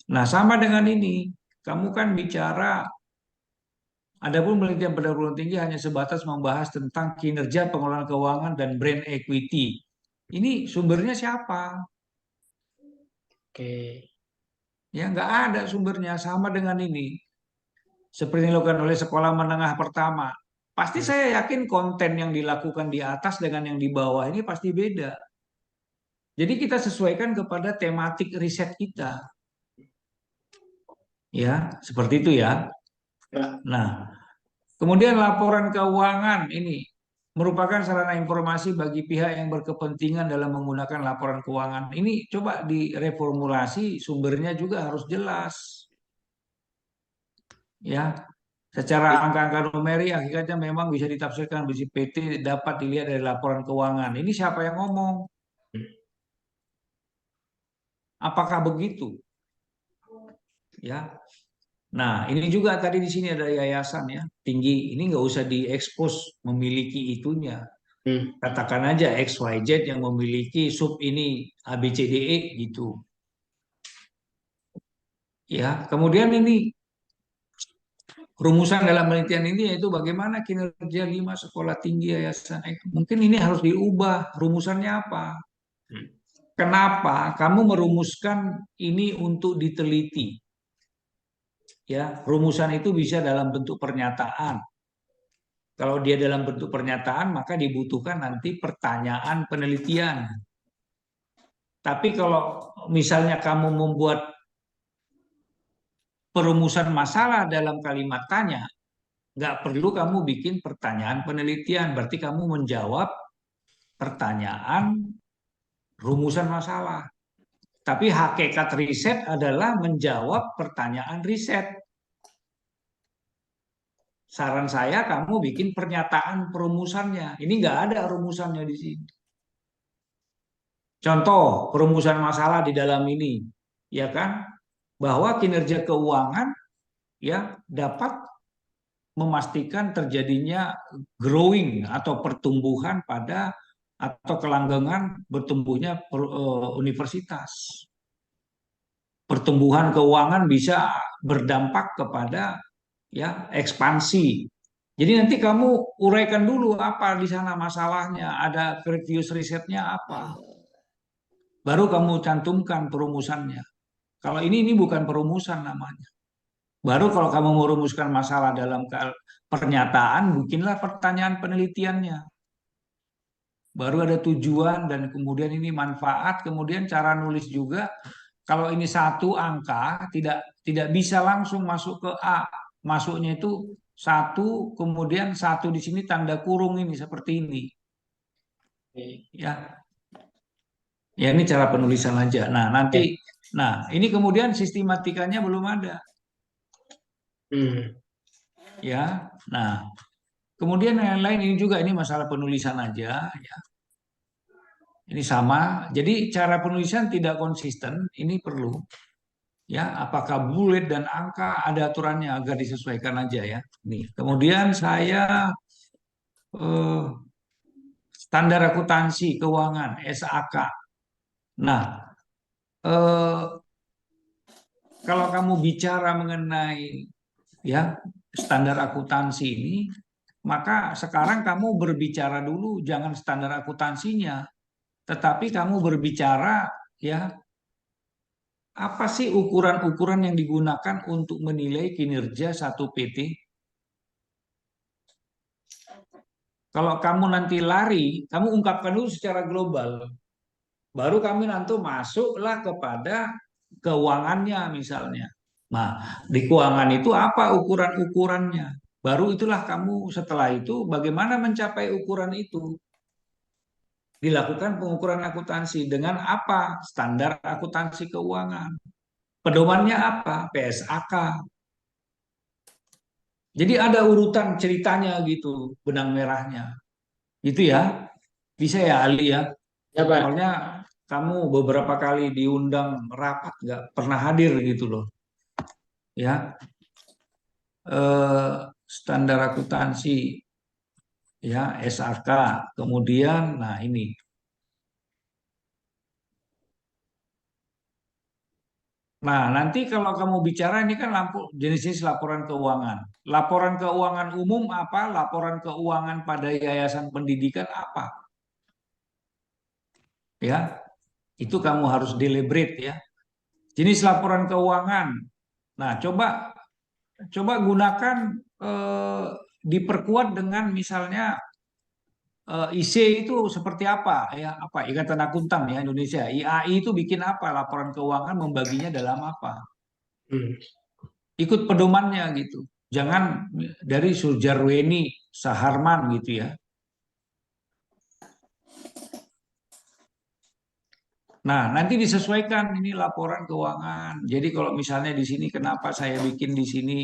Nah, sama dengan ini, kamu kan bicara, adapun penelitian perguruan tinggi hanya sebatas membahas tentang kinerja pengelolaan keuangan dan brand equity. Ini sumbernya siapa? Oke. Ya, nggak ada sumbernya. Sama dengan ini, seperti yang dilakukan oleh sekolah menengah pertama. Pasti Hmm. saya yakin konten yang dilakukan di atas dengan yang di bawah ini pasti beda. Jadi kita sesuaikan kepada tematik riset kita. Ya, seperti itu ya. Pak. Nah, kemudian laporan keuangan ini merupakan sarana informasi bagi pihak yang berkepentingan dalam menggunakan laporan keuangan. Ini coba direformulasi, sumbernya juga harus jelas. Ya, secara angka-angka numerik hakikatnya memang bisa ditafsirkan besi PT dapat dilihat dari laporan keuangan. Ini siapa yang ngomong? Apakah begitu? Ya. Nah, ini juga tadi di sini ada yayasan ya, tinggi. Ini nggak usah diekspos memiliki itunya. Hmm. Katakan aja XYZ yang memiliki sub ini ABCDE gitu. Ya, kemudian ini rumusan dalam penelitian ini yaitu bagaimana kinerja 5 sekolah tinggi yayasan. Mungkin ini harus diubah. Rumusannya apa? Hmm. Kenapa kamu merumuskan ini untuk diteliti? Ya, rumusan itu bisa dalam bentuk pernyataan. Kalau dia dalam bentuk pernyataan, maka dibutuhkan nanti pertanyaan penelitian. Tapi kalau misalnya kamu membuat perumusan masalah dalam kalimat tanya, nggak perlu kamu bikin pertanyaan penelitian, berarti kamu menjawab pertanyaan rumusan masalah. Tapi hakikat riset adalah menjawab pertanyaan riset. Saran saya kamu bikin pernyataan perumusannya. Ini nggak ada rumusannya di sini. Contoh perumusan masalah di dalam ini, ya kan? Bahwa kinerja keuangan ya dapat memastikan terjadinya growing atau pertumbuhan pada atau kelanggengan bertumbuhnya universitas. Pertumbuhan keuangan bisa berdampak kepada ya ekspansi. Jadi nanti kamu uraikan dulu apa di sana masalahnya, ada previous risetnya apa. Baru kamu cantumkan perumusannya. Kalau ini bukan perumusan namanya. Baru kalau kamu merumuskan masalah dalam pernyataan, bikinlah pertanyaan penelitiannya. Baru ada tujuan dan kemudian ini manfaat, kemudian cara nulis juga. Kalau ini satu angka, tidak bisa langsung masuk ke A. Masuknya itu satu, kemudian satu di sini tanda kurung ini seperti ini. Ya, ya ini cara penulisan aja. Nah nanti, nah ini kemudian sistematikanya belum ada. Ya, nah kemudian yang lain ini juga ini masalah penulisan aja. Ya. Ini sama. Jadi cara penulisan tidak konsisten. Ini perlu. Ya, apakah bullet dan angka ada aturannya agar disesuaikan aja ya. Nih, kemudian saya standar akuntansi keuangan (SAK). Nah, kalau kamu bicara mengenai ya standar akuntansi ini, maka sekarang kamu berbicara dulu jangan standar akuntansinya, tetapi kamu berbicara ya apa sih ukuran-ukuran yang digunakan untuk menilai kinerja satu PT? Kalau kamu nanti lari, kamu ungkapkan dulu secara global. Baru kami nanti masuklah kepada keuangannya misalnya. Nah, di keuangan itu apa ukuran-ukurannya? Baru itulah kamu setelah itu bagaimana mencapai ukuran itu? Dilakukan pengukuran akuntansi dengan apa? Standar akuntansi keuangan. Pedomannya apa? PSAK. Jadi ada urutan ceritanya gitu, benang merahnya. Gitu ya. Bisa ya Ali ya? Ya, Pak. Soalnya kamu beberapa kali diundang rapat nggak pernah hadir gitu loh. Ya. Standar akuntansi ya SAK. Kemudian nah ini. Nah, nanti kalau kamu bicara ini kan jenis laporan keuangan. Laporan keuangan umum apa? Laporan keuangan pada yayasan pendidikan apa? Ya, itu kamu harus deliberate ya. Jenis laporan keuangan. Nah, coba gunakan diperkuat dengan misalnya IC itu seperti apa ya? Apa Ikatan Akuntan ya Indonesia. IAI itu bikin apa? Laporan keuangan membaginya dalam apa? Ikut pedomannya gitu. Jangan dari Sujarweni, Saharman gitu ya. Nah, nanti disesuaikan ini laporan keuangan. Jadi kalau misalnya di sini kenapa saya bikin di sini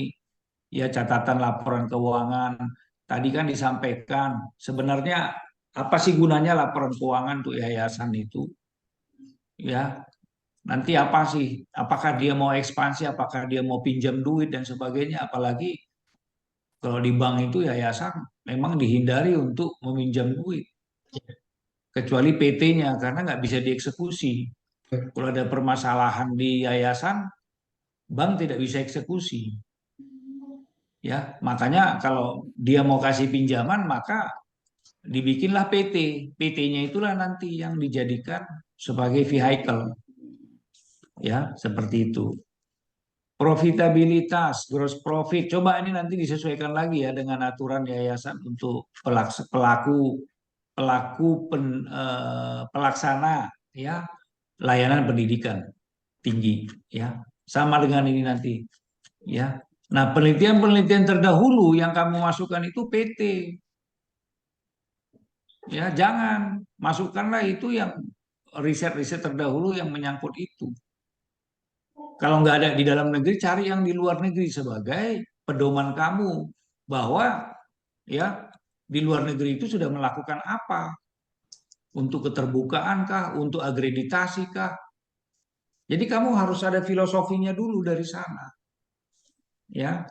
ya catatan laporan keuangan. Tadi kan disampaikan sebenarnya apa sih gunanya laporan keuangan untuk yayasan itu? Ya, nanti apa sih? Apakah dia mau ekspansi, apakah dia mau pinjam duit dan sebagainya, apalagi kalau di bank itu yayasan memang dihindari untuk meminjam duit. Kecuali PT-nya karena nggak bisa dieksekusi. Kalau ada permasalahan di yayasan, bank tidak bisa eksekusi. Ya, makanya kalau dia mau kasih pinjaman maka dibikinlah PT. PT-nya itulah nanti yang dijadikan sebagai vehicle. Ya, seperti itu. Profitabilitas, gross profit. Coba ini nanti disesuaikan lagi ya dengan aturan yayasan untuk pelaksana ya layanan pendidikan tinggi ya. Sama dengan ini nanti Ya. Nah, penelitian-penelitian terdahulu yang kamu masukkan itu PT. Ya, jangan masukkanlah itu yang riset-riset terdahulu yang menyangkut itu. Kalau nggak ada di dalam negeri, cari yang di luar negeri sebagai pedoman kamu bahwa ya di luar negeri itu sudah melakukan apa untuk keterbukaan kah, untuk akreditasi kah. Jadi kamu harus ada filosofinya dulu dari sana. Ya,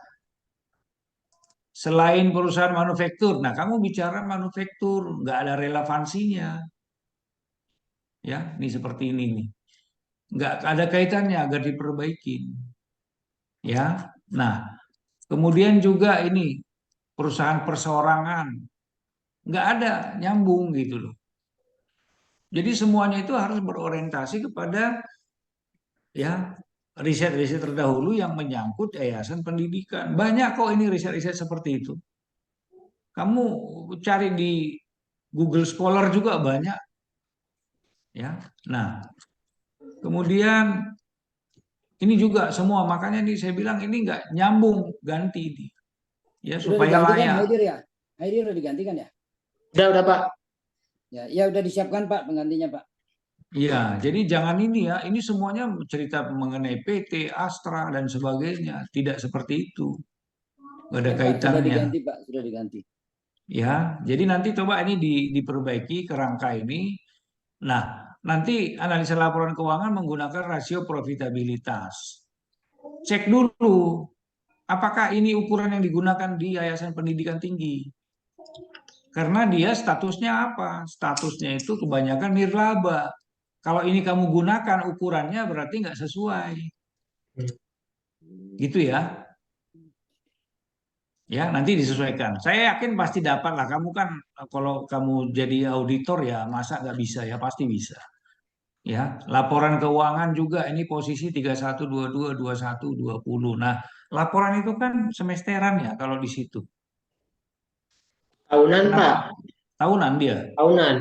selain perusahaan manufaktur, nah kamu bicara manufaktur, nggak ada relevansinya. Ya, ini seperti ini nih. Nggak ada kaitannya agar diperbaikin. Ya, nah kemudian juga ini perusahaan perseorangan, nggak ada nyambung gitu loh. Jadi semuanya itu harus berorientasi kepada ya riset-riset terdahulu yang menyangkut yayasan pendidikan. Banyak kok ini riset-riset seperti itu. Kamu cari di Google Scholar juga banyak ya. Nah, kemudian ini juga semua makanya nih saya bilang ini nggak nyambung, ganti ini ya Sudah supaya digantikan layak. Haidir ya? Haidir sudah digantikan ya? Udah Pak. Ya, ya udah disiapkan Pak penggantinya Pak. Iya, jadi jangan ini ya. Ini semuanya cerita mengenai PT, Astra dan sebagainya. Tidak seperti itu. Nggak ada Ya, Pak, sudah kaitannya. diganti Pak, sudah diganti. Ya, jadi nanti coba ini diperbaiki kerangka ini. Nah, nanti analisa laporan keuangan menggunakan rasio profitabilitas. Cek dulu, apakah ini ukuran yang digunakan di Yayasan Pendidikan Tinggi? Karena dia statusnya apa? Statusnya itu kebanyakan nirlaba. Kalau ini kamu gunakan ukurannya berarti nggak sesuai. Gitu ya. Ya, nanti disesuaikan. Saya yakin pasti dapat lah. Kamu kan kalau kamu jadi auditor ya masa nggak bisa ya pasti bisa. Ya, laporan keuangan juga ini posisi 31, 22, 21, 20. Nah, laporan itu kan semesteran ya kalau di situ. Tahunan Pak. Kenapa? Tahunan dia. Tahunan.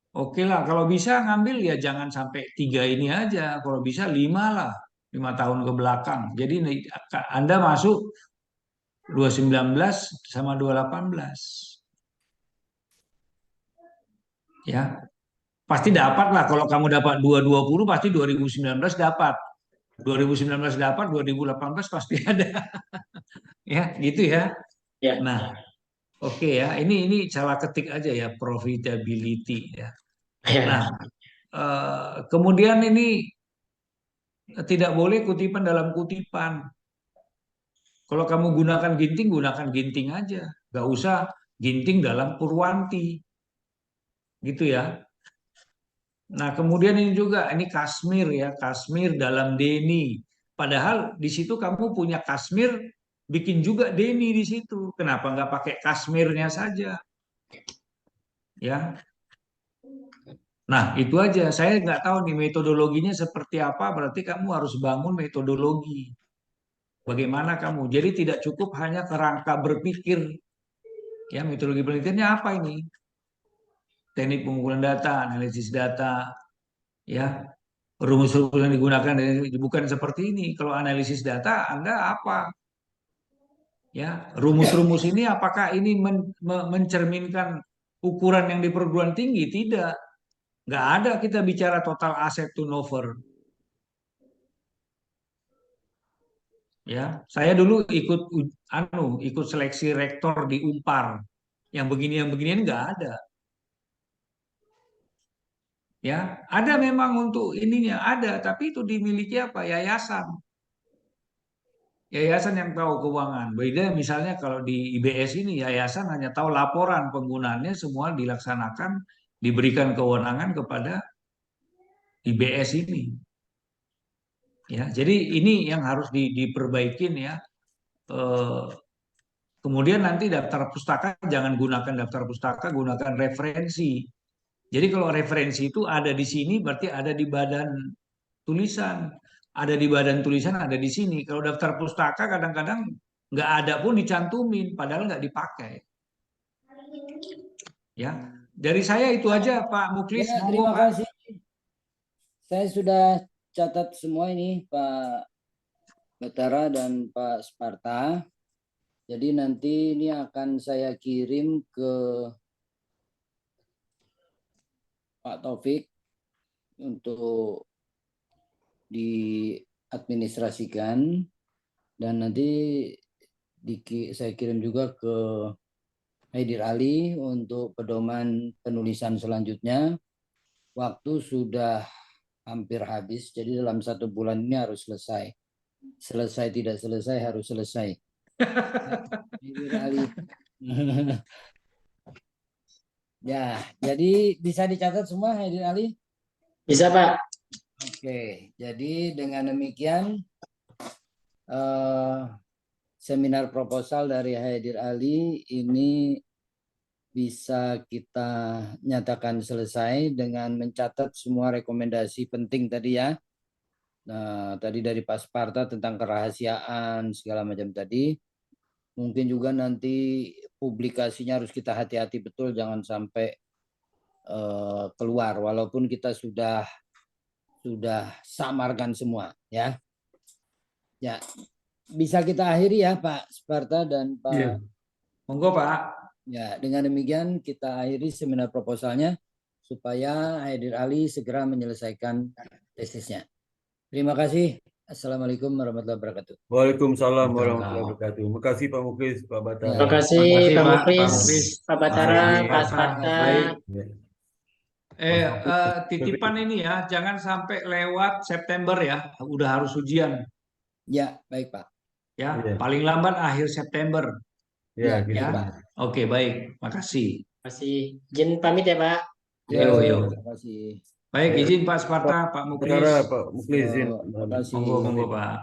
Oke lah, kalau bisa ngambil ya jangan sampai 3 ini aja. Kalau bisa 5 lah, 5 tahun ke belakang. Jadi Anda masuk 2019 sama 2018. Ya, pasti dapat lah. Kalau kamu dapat 220 pasti 2019 dapat. 2019 dapat, 2018 pasti ada. Ya, gitu ya. Ya. Nah, oke ya. Ini salah ketik aja ya, profitability ya. Ya. Nah, kemudian ini tidak boleh kutipan dalam kutipan. Kalau kamu gunakan ginting aja. Gak usah ginting dalam Purwanti. Gitu ya. Nah, kemudian ini juga, ini Kasmir ya, Kasmir dalam Deni. Padahal di situ kamu punya Kasmir, bikin juga Deni di situ. Kenapa nggak pakai Kasmirnya saja? Ya. Nah, itu aja. Saya nggak tahu nih metodologinya seperti apa. Berarti kamu harus bangun metodologi. Bagaimana kamu? Jadi tidak cukup hanya kerangka berpikir. Ya, metodologi penelitiannya apa ini? Teknik pengumpulan data, analisis data, ya, rumus-rumus yang digunakan bukan seperti ini. Kalau analisis data, Anda apa? Ya, rumus-rumus ini apakah ini mencerminkan ukuran yang di perguruan tinggi? Tidak. Nggak ada kita bicara total asset turnover. Ya, saya dulu ikut seleksi rektor di Unpar. Yang beginian nggak ada. Ya, ada memang untuk ininya ada, tapi itu dimiliki apa? Yayasan. Yayasan yang tahu keuangan. Beda misalnya kalau di IBS ini yayasan hanya tahu laporan penggunaannya semua dilaksanakan, diberikan kewenangan kepada IBS ini. Ya, jadi ini yang harus diperbaikin ya. Eh, Kemudian nanti daftar pustaka jangan gunakan daftar pustaka, gunakan referensi. Jadi kalau referensi itu ada di sini berarti ada di badan tulisan. Ada di badan tulisan, ada di sini. Kalau daftar pustaka kadang-kadang nggak ada pun dicantumin, padahal nggak dipakai. Ya, dari saya itu aja Pak Muklis. Ya, Monggo, terima Pak. kasih. Saya sudah catat semua ini Pak Batara dan Pak Sparta. Jadi nanti ini akan saya kirim ke Pak Taufik untuk diadministrasikan, dan nanti saya kirim juga ke Haidir Ali untuk pedoman penulisan selanjutnya. Waktu sudah hampir habis, jadi dalam 1 bulan ini harus selesai. Selesai tidak selesai harus selesai. Haidir Ali. Ya, jadi bisa dicatat semua Haidir Ali? Bisa, Pak. Oke, jadi dengan demikian seminar proposal dari Haidir Ali ini bisa kita nyatakan selesai dengan mencatat semua rekomendasi penting tadi ya. Nah, tadi dari Pak Sparta tentang kerahasiaan segala macam tadi. Mungkin juga nanti publikasinya harus kita hati-hati betul, jangan sampai keluar walaupun kita sudah samarkan semua ya. Ya, bisa kita akhiri ya Pak Sparta dan Pak. Iya. Monggo Pak. Ya, dengan demikian kita akhiri seminar proposalnya supaya Haidir Ali segera menyelesaikan tesisnya. Terima kasih. Assalamualaikum warahmatullahi wabarakatuh. Waalaikumsalam warahmatullahi wabarakatuh. Terima kasih Pak Muklis, Pak Batara. Terima kasih Makasih, Pak Pak. Muklis, Pak Muklis. Pak Batara, Makasih, Pak Pak. Sparta. Baik. Ya. Titipan ini ya, jangan sampai lewat September ya, udah harus ujian Ya, baik Pak. ya, Iya. paling lambat akhir September Ya, Ya, gitu. baik, Pak. Oke, baik, makasih. Terima kasih. Izin pamit ya, Pak. Yo, yo. Terima kasih. Baik, izin Pak Sparta, Pak Muklis. Batara, Pak Muklis, izin. Terima kasih. Monggo, monggo Pak.